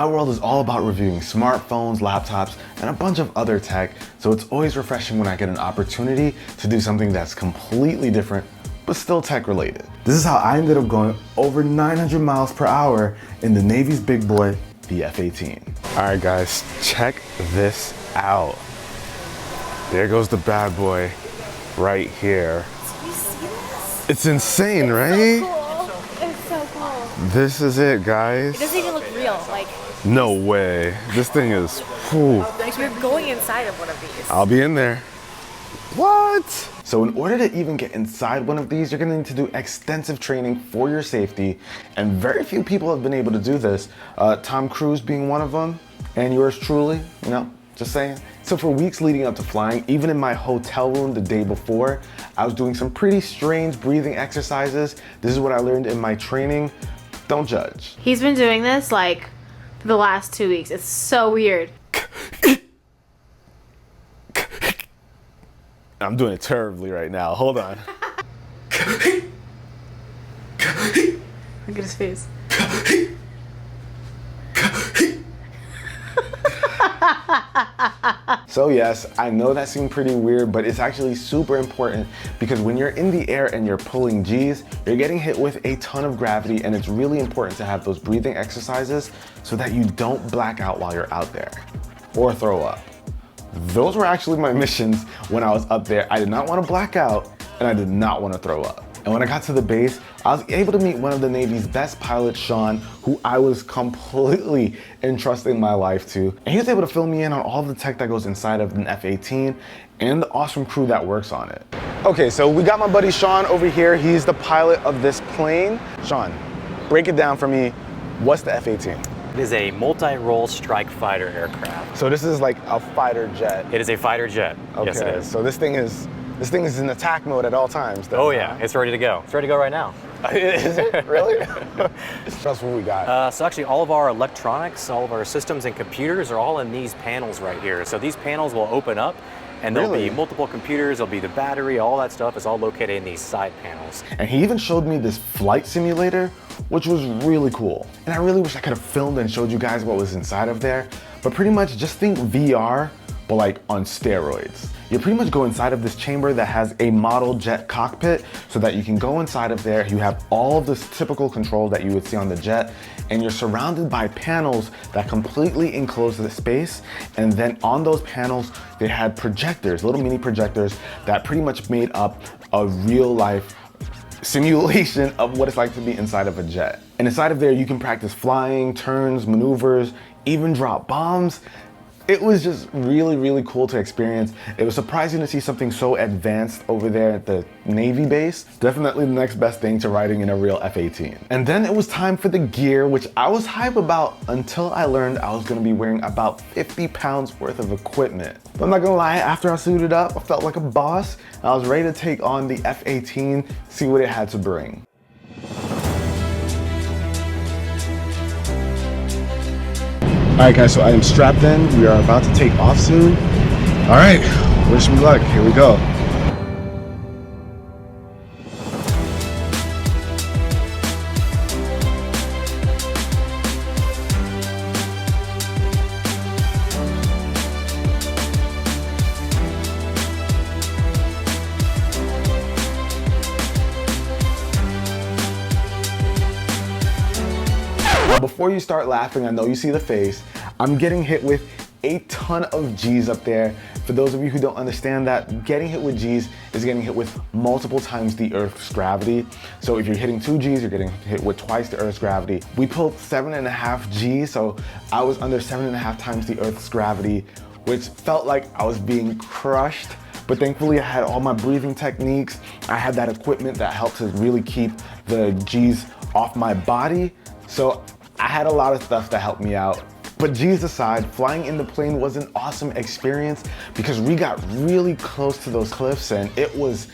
My world is all about reviewing smartphones, laptops, and a bunch of other tech, so it's always refreshing when I get an opportunity to do something that's completely different, but still tech related. This is how I ended up going over 900 miles per hour in the Navy's big boy, the F18. All right guys, check this out. There goes the bad boy right here. Do you see this? It's insane, right? So cool. It's so cool. This is it, guys. It doesn't even look real. Like, no way. This thing is, whew. like we're going inside of one of these. I'll be in there. What? So in order to even get inside one of these, you're gonna need to do extensive training for your safety, and very few people have been able to do this. Tom Cruise being one of them, and yours truly, you know, just saying. So for weeks leading up to flying, even in my hotel room the day before, I was doing some pretty strange breathing exercises. This is what I learned in my training. Don't judge. He's been doing this like for the last 2 weeks. It's so weird. I'm doing it terribly right now. Hold on. Look at his face. So yes, I know that seemed pretty weird, but it's actually super important because when you're in the air and you're pulling G's, you're getting hit with a ton of gravity, and it's really important to have those breathing exercises so that you don't black out while you're out there or throw up. Those were actually my missions when I was up there. I did not want to black out and I did not want to throw up. And when I got to the base, I was able to meet one of the Navy's best pilots, Sean, who I was completely entrusting my life to. And he was able to fill me in on all the tech that goes inside of an F-18 and the awesome crew that works on it. Okay, so we got my buddy Sean over here. He's the pilot of this plane. Sean, break it down for me. What's the F-18? It is a multi-role strike fighter aircraft. So this is like a fighter jet. It is a fighter jet. Okay, yes, it is. So this thing is in attack mode at all times, though. Oh yeah, it's ready to go. It's ready to go right now. Is it? Really? That's what we got. So actually all of our electronics, all of our systems and computers are all in these panels right here. So these panels will open up and there'll Really? be multiple computers, there'll be the battery, all that stuff is all located in these side panels. And he even showed me this flight simulator, which was really cool. And I really wish I could have filmed and showed you guys what was inside of there. But pretty much just think VR, but like on steroids. You pretty much go inside of this chamber that has a model jet cockpit so that you can go inside of there. You have all of this typical control that you would see on the jet, and you're surrounded by panels that completely enclose the space. And then on those panels, they had projectors, little mini projectors that pretty much made up a real life simulation of what it's like to be inside of a jet. And inside of there, you can practice flying, turns, maneuvers, even drop bombs. It was just really, really cool to experience. It was surprising to see something so advanced over there at the Navy base. Definitely the next best thing to riding in a real F-18. And then it was time for the gear, which I was hype about until I learned I was gonna be wearing about 50 pounds worth of equipment. But I'm not gonna lie, after I suited up, I felt like a boss. I was ready to take on the F-18, see what it had to bring. All right guys, so I am strapped in. We are about to take off soon. All right, wish me luck, here we go. Before you start laughing, I know you see the face. I'm getting hit with a ton of G's up there. For those of you who don't understand that, getting hit with G's is getting hit with multiple times the Earth's gravity. So if you're hitting 2 G's, you're getting hit with twice the Earth's gravity. We pulled 7.5 G's, so I was under 7.5 times the Earth's gravity, which felt like I was being crushed. But thankfully I had all my breathing techniques. I had that equipment that helped to really keep the G's off my body. So I had a lot of stuff that helped me out. But G's aside, flying in the plane was an awesome experience because we got really close to those cliffs and it was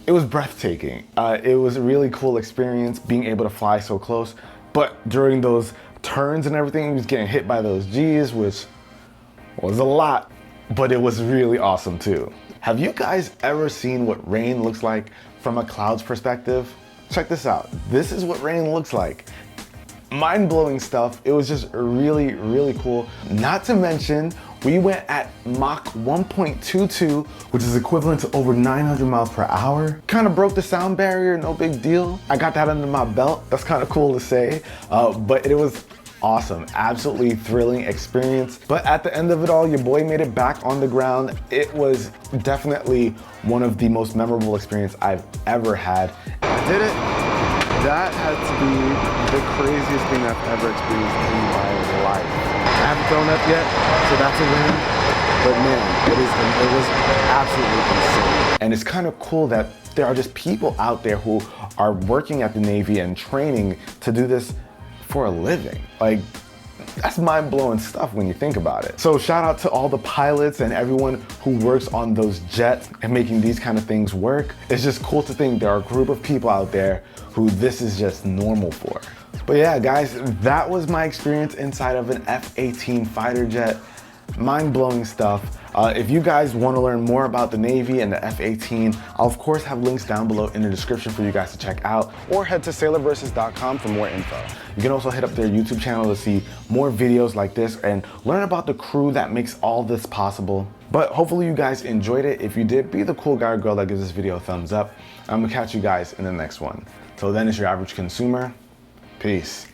breathtaking. It was a really cool experience being able to fly so close. But during those turns and everything, we was getting hit by those G's, which was a lot, but it was really awesome too. Have you guys ever seen what rain looks like from a cloud's perspective? Check this out. This is what rain looks like. mind-blowing stuff. It was just really, really cool. Not to mention, we went at Mach 1.22, which is equivalent to over 900 miles per hour. Kind of broke the sound barrier, no big deal. I got that under my belt. That's kind of cool to say, but it was awesome, absolutely thrilling experience. But at the end of it all, your boy made it back on the ground. It was definitely one of the most memorable experiences I've ever had. I did it. That had to be the craziest thing I've ever experienced in my life. I haven't thrown up yet, so that's a win. But man, it was absolutely insane. And it's kind of cool that there are just people out there who are working at the Navy and training to do this for a living. Like, that's mind-blowing stuff when you think about it. So shout out to all the pilots and everyone who works on those jets and making these kind of things work. It's just cool to think there are a group of people out there who this is just normal for. But yeah, guys, that was my experience inside of an F-18 fighter jet. Mind-blowing stuff. If you guys want to learn more about the Navy and the F-18, I'll of course have links down below in the description for you guys to check out, or head to sailorversus.com for more info. You can also hit up their YouTube channel to see more videos like this and learn about the crew that makes all this possible. But hopefully you guys enjoyed it. If you did, be the cool guy or girl that gives this video a thumbs up. I'm gonna catch you guys in the next one. Till then, it's your average consumer. Peace.